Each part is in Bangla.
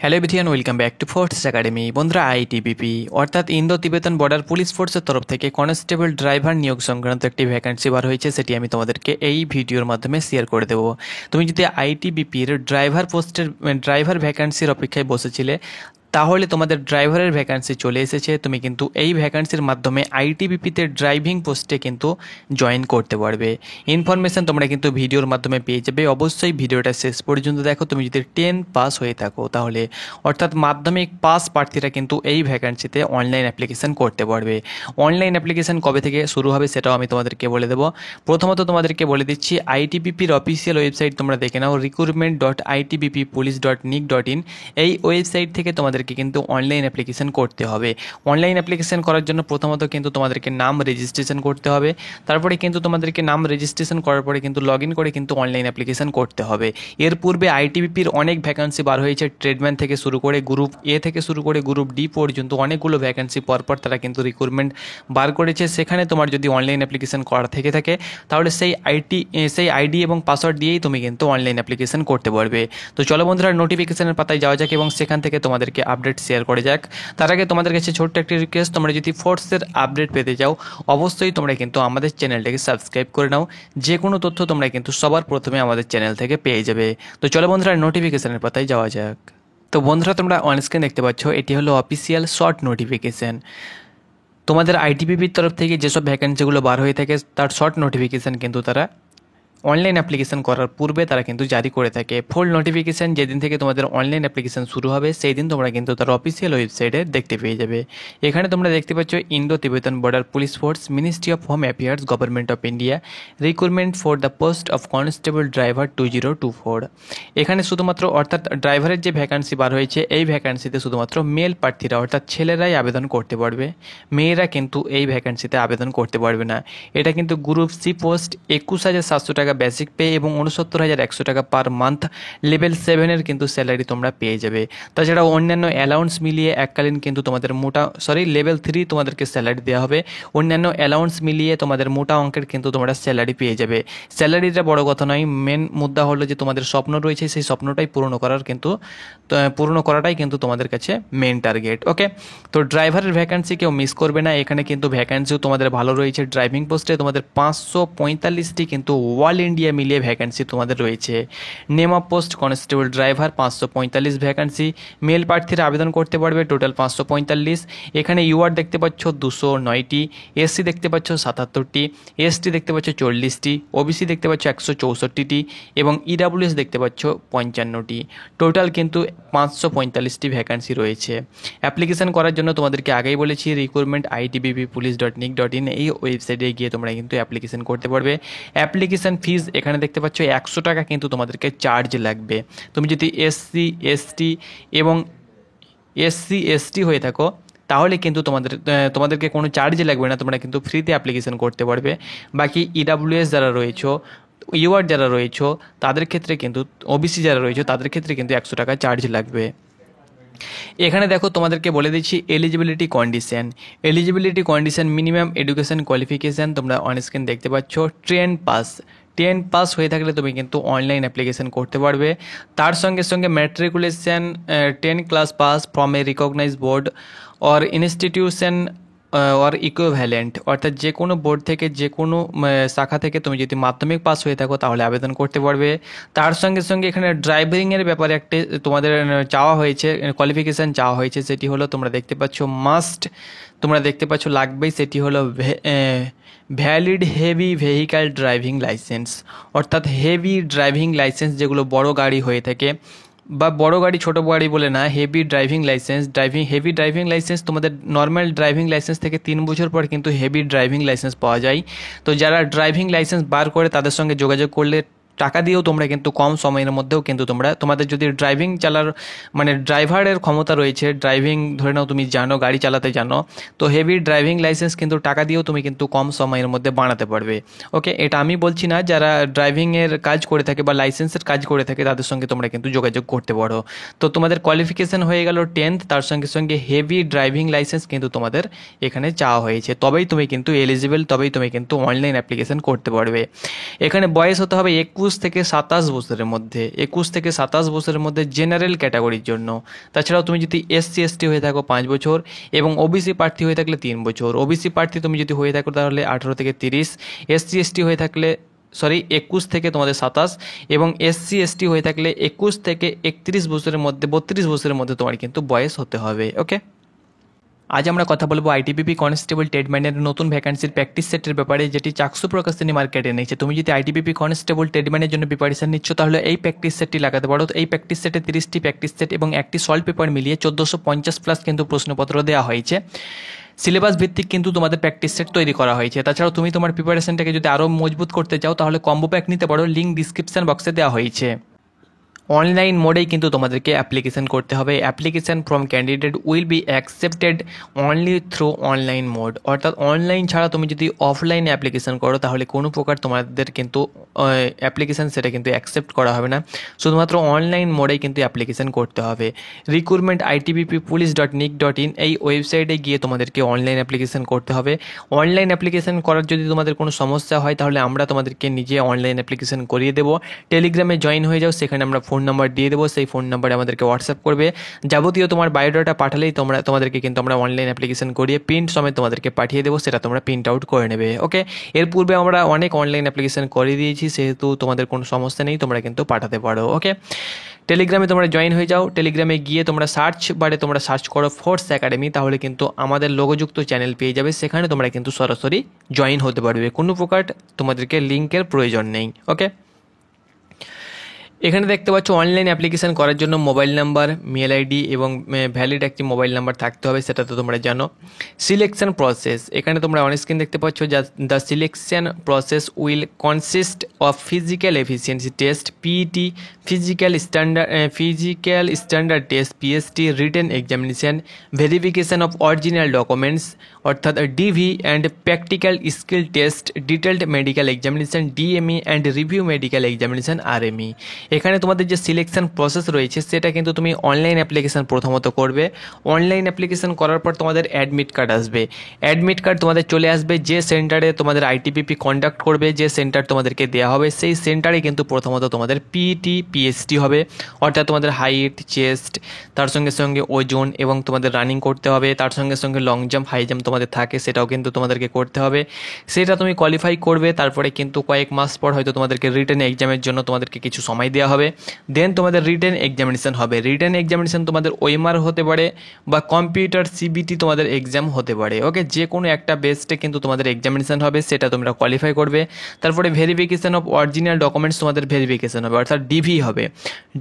Hello everyone, welcome back to force academy. বন্ধুরা, আইটিবিপি অর্থাৎ ইন্দো তিবেতান বর্ডার পুলিশ ফোর্সের তরফ থেকে কনস্টেবল ড্রাইভার নিয়োগ সংক্রান্ত একটি ভ্যাকেন্সি বার হয়েছে, সেটি আমি তোমাদেরকে এই ভিডিওর মাধ্যমে শেয়ার করে দেবো। তুমি যদি আইটিবিপির ড্রাইভার পোস্টের ড্রাইভার ভ্যাকেন্সির অপেক্ষায় বসেছিলে, তাহলে তোমাদের ড্রাইভারের ভ্যাকেন্সি চলে এসেছে। তুমি কিন্তু এই ভ্যাকেন্সির মাধ্যমে আইটিবিপিতে ড্রাইভিং পোস্টে কিন্তু জয়েন করতে পারবে। ইনফরমেশান তোমরা কিন্তু ভিডিওর মাধ্যমে পেয়ে যাবে। অবশ্যই ভিডিওটা শেষ পর্যন্ত দেখো। তুমি যদি 10 পাস হয়ে থাকো তাহলে, অর্থাৎ মাধ্যমিক পাস প্রার্থীরা কিন্তু এই ভ্যাকেন্সিতে অনলাইন অ্যাপ্লিকেশান করতে পারবে। অনলাইন অ্যাপ্লিকেশান কবে থেকে শুরু হবে সেটাও আমি তোমাদেরকে বলে দেবো। প্রথমত তোমাদেরকে বলে দিচ্ছি, আইটিবিপির অফিসিয়াল ওয়েবসাইট তোমরা দেখে নাও, recruitment.itbppolice.nic.in। এই ওয়েবসাইট থেকে তোমাদের কিন্তু অনলাইন অ্যাপ্লিকেশন করতে হবে। অনলাইন অ্যাপ্লিকেশন করার জন্য প্রথমত কিন্তু তোমাদেরকে নাম রেজিস্ট্রেশন করতে হবে। তারপরে কিন্তু তোমাদেরকে নাম রেজিস্ট্রেশন করার পরে কিন্তু লগ ইন করে কিন্তু অনলাইন অ্যাপ্লিকেশন করতে হবে। এর পূর্বে আইটিবিপির অনেক ভ্যাকেন্সি বার হয়েছে, ট্রেডম্যান থেকে শুরু করে গ্রুপ এ থেকে শুরু করে গ্রুপ ডি পর্যন্ত অনেকগুলো ভ্যাকেন্সি পরপর তারা কিন্তু রিক্রুটমেন্ট বার করেছে। সেখানে তোমার যদি অনলাইন অ্যাপ্লিকেশন করা থেকে থাকে তাহলে সেই আইডি এবং পাসওয়ার্ড দিয়েই তুমি কিন্তু অনলাইন অ্যাপ্লিকেশন করতে পারবে। তো চলো বন্ধুরা, নোটিফিকেশনের পাতায় যাওয়া যাক এবং সেখান থেকে তোমাদেরকে আপডেট শেয়ার করে যাক। তার আগে তোমাদের কাছে ছোট্ট একটি রিকোয়েস্ট, তোমরা যদি ফোর্সের আপডেট পেতে যাও অবশ্যই তোমরা কিন্তু আমাদের চ্যানেলটাকে সাবস্ক্রাইব করে নাও। যে কোনো তথ্য তোমরা কিন্তু সবার প্রথমে আমাদের চ্যানেল থেকে পেয়ে যাবে। তো চলো বন্ধুরা, নোটিফিকেশনের পাতায় যাওয়া যাক। তো বন্ধুরা, তোমরা অনস্ক্রিন দেখতে পাচ্ছ, এটি হলো অফিসিয়াল শর্ট নোটিফিকেশান। তোমাদের আইটিবিপির তরফ থেকে যেসব ভ্যাকেন্সিগুলো বার হয়ে থাকে তার শর্ট নোটিফিকেশান কিন্তু তারা অনলাইন অ্যাপ্লিকেশন করার পূর্বে তারা কিন্তু জারি করে থাকে। ফুল নোটিফিকেশান যেদিন থেকে তোমাদের অনলাইন অ্যাপ্লিকেশন শুরু হবে সেই দিন তোমরা কিন্তু তার অফিসিয়াল ওয়েবসাইটে দেখতে পেয়ে যাবে। এখানে তোমরা দেখতে পাচ্ছ, Indo তিবেতান border police force, ministry of home affairs, government of India, recruitment for the post of constable driver 2024। এখানে শুধুমাত্র অর্থাৎ ড্রাইভারের যে ভ্যাকান্সি বার হয়েছে এই ভ্যাকান্সিতে শুধুমাত্র মেল প্রার্থীরা অর্থাৎ ছেলেরাই আবেদন করতে পারবে, মেয়েরা কিন্তু এই ভ্যাকান্সিতে আবেদন করতে পারবে না। এটা কিন্তু গ্রুপ সি পোস্ট, 21,700 টাকা বেসিক পে এবং 69,100 টাকা পার মান্থ লেভেল 7-এর কিন্তু স্যালারি তোমরা পেয়ে যাবে। তাছাড়া অন্যান্য অ্যালাউন্স মিলিয়ে এককালীন কিন্তু তোমাদের লেভেল 3 তোমাদেরকে স্যালারি দেওয়া হবে। অন্যান্য অ্যালাউন্স মিলিয়ে তোমাদের মোটা অঙ্কের কিন্তু তোমরা স্যালারি পেয়ে যাবে। স্যালারিটা বড় কথা নয়, মেন মুদ্রা হলো যে তোমাদের স্বপ্ন রয়েছে সেই স্বপ্নটাই পূরণ করাটাই কিন্তু তোমাদের কাছে মেন টার্গেট। ওকে, তো ড্রাইভারের ভ্যাকান্সি কেউ মিস করবে না। এখানে কিন্তু ভ্যাকান্সিও তোমাদের ভালো রয়েছে। ড্রাইভিং পোস্টে তোমাদের 545টি কিন্তু অল ইন্ডিয়া মিলিয়ে ভ্যাকান্সি তোমাদের রয়েছে। Name of post constable driver 545 vacancy, male প্রার্থীরা আবেদন করতে পারবে, টোটাল 545। এখানে ইউআর দেখতে পাচ্ছ 209টি, এসসি দেখতে পাচ্ছ 77টি, এসটি দেখতে পাচ্ছ 40টি, ওবিসি দেখতে পাচ্ছ 164টি এবং ইডাব্লিউএস দেখতে পাচ্ছ 55টি। টোটাল কিন্তু 545টি ভ্যাকান্সি রয়েছে। অ্যাপ্লিকেশন করার জন্য তোমাদেরকে আগেই বলেছি, recruitment.itbppolice.nic.in এই ওয়েবসাইটে গিয়ে তোমরা কিন্তু অ্যাপ্লিকেশন করতে পারবে। অ্যাপ্লিকেশন ফিজ এখানে দেখতে পাচ্ছ 100 টাকা কিন্তু তোমাদেরকে চার্জ লাগবে। তুমি যদি এসসি এসটি হয়ে থাকো তাহলে কিন্তু তোমাদেরকে কোনো চার্জ লাগবে না, তোমরা কিন্তু ফ্রিতে অ্যাপ্লিকেশন করতে পারবে। বাকি ইডাব্লিউএস যারা রয়েছে, ইউআর যারা রয়েছে তাদের ক্ষেত্রে কিন্তু, ওবিসি যারা রয়েছে তাদের ক্ষেত্রে কিন্তু 100 টাকা চার্জ লাগবে। এখানে দেখো তোমাদেরকে বলে দিচ্ছি eligibility condition, minimum education qualification তোমরা অনস্ক্রিন দেখতে পাচ্ছ। 10 পাস হয়ে থাকলে তুমি কিন্তু অনলাইন অ্যাপ্লিকেশন করতে পারবে। তার সঙ্গে সঙ্গে matriculation 10 class pass from a recognise board or institution or equivalent, অর্থাৎ যে কোনো বোর্ড থেকে যে কোনো শাখা থেকে তুমি যদি মাধ্যমিক পাস হয়ে থাকো তাহলে আবেদন করতে পারবে। তার সঙ্গে সঙ্গে এখানে ড্রাইভিংয়ের ব্যাপারে একটা তোমাদের চাওয়া হয়েছে, কোয়ালিফিকেশান চাওয়া হয়েছে, সেটি হলো তোমরা দেখতে পাচ্ছ লাগবেই, সেটি হলো valid heavy vehicle driving licence. অর্থাৎ হেভি ড্রাইভিং লাইসেন্স যেগুলো বড় গাড়ি হয়ে থাকে, বা বড় গাড়ি ছোটো গাড়ি বলে না, হেভি ড্রাইভিং লাইসেন্স তোমাদের নর্মাল ড্রাইভিং লাইসেন্স থেকে 3 বছর পর কিন্তু হেভি ড্রাইভিং লাইসেন্স পাওয়া যায়। তো যারা ড্রাইভিং লাইসেন্স বার করে তাদের সঙ্গে যোগাযোগ করলে টাকা দিয়েও তোমরা কিন্তু কম সময়ের মধ্যেও কিন্তু তোমাদের যদি ড্রাইভিং ড্রাইভারের ক্ষমতা রয়েছে, ড্রাইভিং ধরে নাও তুমি জানো, গাড়ি চালাতে জানো, তো হেভি ড্রাইভিং লাইসেন্স কিন্তু টাকা দিয়েও তুমি কিন্তু কম সময়ের মধ্যে বানাতে পারবে। ওকে, এটা আমি বলছি না, যারা ড্রাইভিংয়ের কাজ করে থাকে বা লাইসেন্সের কাজ করে থাকে তাদের সঙ্গে তোমরা কিন্তু যোগাযোগ করতে পারো। তো তোমাদের কোয়ালিফিকেশান হয়ে গেল 10th, তার সঙ্গে সঙ্গে হেভি ড্রাইভিং লাইসেন্স কিন্তু তোমাদের এখানে চাওয়া হয়েছে, তবেই তুমি কিন্তু এলিজিবল, তবেই তুমি কিন্তু অনলাইন অ্যাপ্লিকেশান করতে পারবে। এখানে বয়স হতে হবে 21 21 থেকে 27 বছরের মধ্যে জেনারেল ক্যাটাগরির জন্য। তাছাড়াও তুমি যদি SC ST হয়ে থাকো 5 বছর এবং OBC প্রার্থী হয়ে থাকলে 3 বছর। OBC প্রার্থী তুমি যদি হয়ে থাকো তাহলে 18 থেকে 30, SC ST হয়ে থাকলে 21 থেকে তোমাদের 27 এবং SC ST হয়ে থাকলে 21 থেকে 31 বছরের মধ্যে 32 বছরের মধ্যে তোমার কিন্তু বয়স হতে হবে। ওকে, আজ আমরা কথা বলবো ITBP কনস্টেবল ট্রেডম্যানের নতুন ভ্যাকান্সির প্র্যাকটিস সেটের ব্যাপারে, যেটি চাকসু প্রকাশনী মার্কেটে নিচ্ছে। তুমি যদি ITBP কনস্টেবল ট্রেডম্যানের জন্য প্রিপারেশন নিচ্ছ তাহলে এই প্র্যাকটিস সেটটি লাগাতে পারো। এই প্র্যাকটিস সেটে 30টি প্র্যাকটিস সেট এবং একটি সলভ পেপার মিলিয়ে 1450+ কিন্তু প্রশ্নপত্র দেওয়া হয়েছে। সিলেবাস ভিত্তিক কিন্তু তোমাদের প্র্যাকটিস সেট তৈরি করা হয়েছে। তাছাড়াও তুমি তোমার প্রিপারেশনটাকে যদি আরও মজবুত করতে চাও তাহলে কম্বো প্যাক নিতে পারো, লিঙ্ক ডিসক্রিপশন বক্সে দেওয়া হয়েছে। অনলাইন মোডেই কিন্তু তোমাদেরকে অ্যাপ্লিকেশন করতে হবে। Application from candidate will be accepted only through online mode, অর্থাৎ অনলাইন ছাড়া তুমি যদি অফলাইনে অ্যাপ্লিকেশন করো তাহলে কোনো প্রকার তোমাদের কিন্তু অ্যাপ্লিকেশন সেটা কিন্তু অ্যাকসেপ্ট করা হবে না। শুধুমাত্র অনলাইন মোডেই কিন্তু অ্যাপ্লিকেশন করতে হবে। রিক্রুটমেন্ট ITBPpolice.nic.in এই ওয়েবসাইটে গিয়ে তোমাদেরকে অনলাইন অ্যাপ্লিকেশন করতে হবে। অনলাইন অ্যাপ্লিকেশন করার যদি তোমাদের কোনো সমস্যা হয় তাহলে আমরা তোমাদেরকে নিজে অনলাইন অ্যাপ্লিকেশন করিয়ে দেবো। টেলিগ্রামে জয়েন হয়ে যাও, সেখানে আমরা ফোন নাম্বার দিয়ে দেবো, সেই ফোন নাম্বারে আমাদেরকে হোয়াটসঅ্যাপ করবে। যাবতীয় তোমার বায়োডাটা পাঠালেই তোমাদেরকে কিন্তু আমরা অনলাইন অ্যাপ্লিকেশন করিয়ে প্রিন্ট সমেত তোমাদেরকে পাঠিয়ে দেবো, সেটা তোমরা প্রিন্ট আউট করে নেবে। ওকে, এর পূর্বে আমরা অনেক অনলাইন অ্যাপ্লিকেশন করে দিয়েছি, সেহেতু তোমাদের কোনো সমস্যা নেই, তোমরা কিন্তু পাঠাতে পারো। ওকে, টেলিগ্রামে তোমরা জয়েন হয়ে যাও। টেলিগ্রামে গিয়ে তোমরা সার্চ বারে তোমরা সার্চ করো ফোর্স একাডেমি, তাহলে কিন্তু আমাদের লোগোযুক্ত চ্যানেল পেয়ে যাবে। সেখানে তোমরা কিন্তু সরাসরি জয়েন হতে পারবে, কোনো প্রকার তোমাদেরকে লিঙ্কের প্রয়োজন নেই। ওকে, এখানে দেখতে পাচ্ছ অনলাইন অ্যাপ্লিকেশন করার জন্য মোবাইল নাম্বার, মেল আইডি এবং ভ্যালিড একটি মোবাইল নাম্বার থাকতে হবে, সেটা তো তোমরা জানো। সিলেকশন প্রসেস, এখানে তোমরা অন স্ক্রিন দেখতে পাচ্ছ the selection process will consist of physical efficiency test PET, physical standard test PST, written examination, verification of original documents অর্থাৎ DV and practical skill test, detailed medical examination DME and review medical examination RME। এখানে তোমাদের যে সিলেকশন প্রসেস রয়েছে সেটা কিন্তু তুমি অনলাইন অ্যাপ্লিকেশন প্রথমত করবে। অনলাইন অ্যাপ্লিকেশন করার পর তোমাদের অ্যাডমিট কার্ড আসবে। অ্যাডমিট কার্ড তোমাদের চলে আসবে যে সেন্টারে তোমাদের ITBP কন্ডাক্ট করবে, যে সেন্টার তোমাদেরকে দেওয়া হবে সেই সেন্টারে কিন্তু প্রথমত তোমাদের PET PST হবে, অর্থাৎ তোমাদের হাইট, চেস্ট, তার সঙ্গে সঙ্গে ওজন এবং তোমাদের রানিং করতে হবে। তার সঙ্গে সঙ্গে লং জাম্প, হাই জাম্প তোমাদের থাকে, সেটাও কিন্তু তোমাদেরকে করতে হবে। সেটা তুমি কোয়ালিফাই করবে, তারপরে কিন্তু কয়েক মাস পর হয়তো তোমাদেরকে রিটেন এক্সামের জন্য তোমাদেরকে কিছু সময় দেওয়া হবে। দেন তোমাদের রিটেন এক্সামিনেশন হবে। রিটেন এক্সামিনেশন তোমাদের OMR হতে পারে বা কম্পিউটার CBT তোমাদের এক্সাম হতে পারে। ওকে, যে কোনো একটা বেসটে কিন্তু তোমাদের এক্সামিনেশন হবে, সেটা তোমরা কোয়ালিফাই করবে। তারপরে ভেরিফিকেশন অফ অরিজিনাল ডকুমেন্টস তোমাদের ভেরিফিকেশন হবে, অর্থাৎ DV হবে।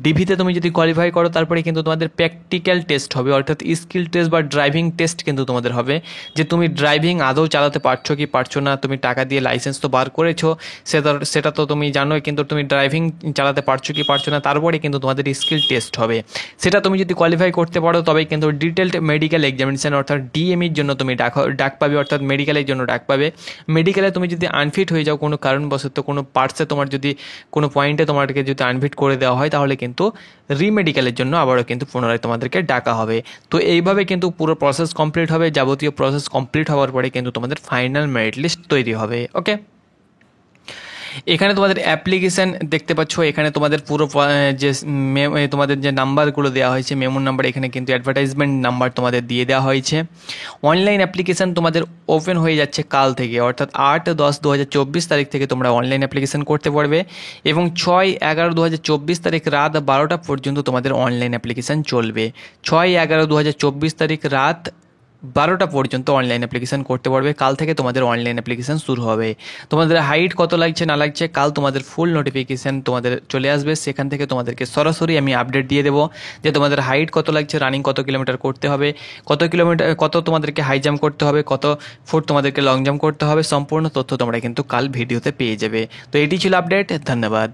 DVতে তুমি যদি কোয়ালিফাই করো তারপরে কিন্তু তোমাদের প্র্যাকটিক্যাল টেস্ট হবে, অর্থাৎ স্কিল টেস্ট বা ড্রাইভিং টেস্ট কিন্তু তোমাদের হবে, যে তুমি ড্রাইভিং আদৌ চালাতে পারছো কি পারছো না। তুমি টাকা দিয়ে লাইসেন্স তো বার করেছো, সেটা তো তুমি জানোই, কিন্তু তুমি ড্রাইভিং চালাতে পারছো কি পারছো না, তারপরে কিন্তু তোমাদের স্কিল টেস্ট হবে। সেটা তুমি যদি কোয়ালিফাই করতে পারো তবেই কিন্তু ডিটেলড মেডিকেল এক্সামিনেশন অর্থাৎ DMEর জন্য তুমি ডাক পাবে, অর্থাৎ মেডিকেলের জন্য ডাক পাবে। মেডিকেলে তুমি যদি আনফিট হয়ে যাও কোনো কারণবশত, কোনো পার্টসে তোমার যদি কোনো পয়েন্টে তোমাদেরকে যদি আনফিট করে দেওয়া হয় তাহলে কিন্তু রিমেডিকেলের জন্য আবারও কিন্তু পুনরায় তোমাদেরকে ডাকা হবে। তো এইভাবে কিন্তু পুরো প্রসেস কমপ্লিট হবে। যাবতীয় প্রসেস কমপ্লিট হওয়ার পরে কিন্তু তোমাদের ফাইনাল মেরিট লিস্ট তৈরি হবে। ওকে, এখানে তোমাদের অ্যাপ্লিকেশান দেখতে পাচ্ছ। এখানে তোমাদের পুরো যে তোমাদের যে নাম্বারগুলো দেওয়া হয়েছে, মেমো নাম্বার, এখানে কিন্তু অ্যাডভার্টাইজমেন্ট নাম্বার তোমাদের দিয়ে দেওয়া হয়েছে। অনলাইন অ্যাপ্লিকেশান তোমাদের ওপেন হয়ে যাচ্ছে কাল থেকে, অর্থাৎ 8-10-2024 তারিখ থেকে তোমরা অনলাইন অ্যাপ্লিকেশান করতে পারবে এবং 6-11-2024 তারিখ রাত 12টা পর্যন্ত তোমাদের অনলাইন অ্যাপ্লিকেশান চলবে। 6-11-2024 তারিখ রাত 12টা পর্যন্ত অনলাইন অ্যাপ্লিকেশান করতে পারবে। কাল থেকে তোমাদের অনলাইন অ্যাপ্লিকেশান শুরু হবে। তোমাদের হাইট কত লাগছে না লাগছে কাল তোমাদের ফুল নোটিফিকেশান তোমাদের চলে আসবে। সেখান থেকে তোমাদেরকে সরাসরি আমি আপডেট দিয়ে দেবো যে তোমাদের হাইট কত লাগছে, রানিং কত কিলোমিটার করতে হবে, কত তোমাদেরকে হাই জাম্প করতে হবে, কত ফুট তোমাদেরকে লং জাম্প করতে হবে, সম্পূর্ণ তথ্য তোমরা কিন্তু কাল ভিডিওতে পেয়ে যাবে। তো এটি ছিল আপডেট। ধন্যবাদ।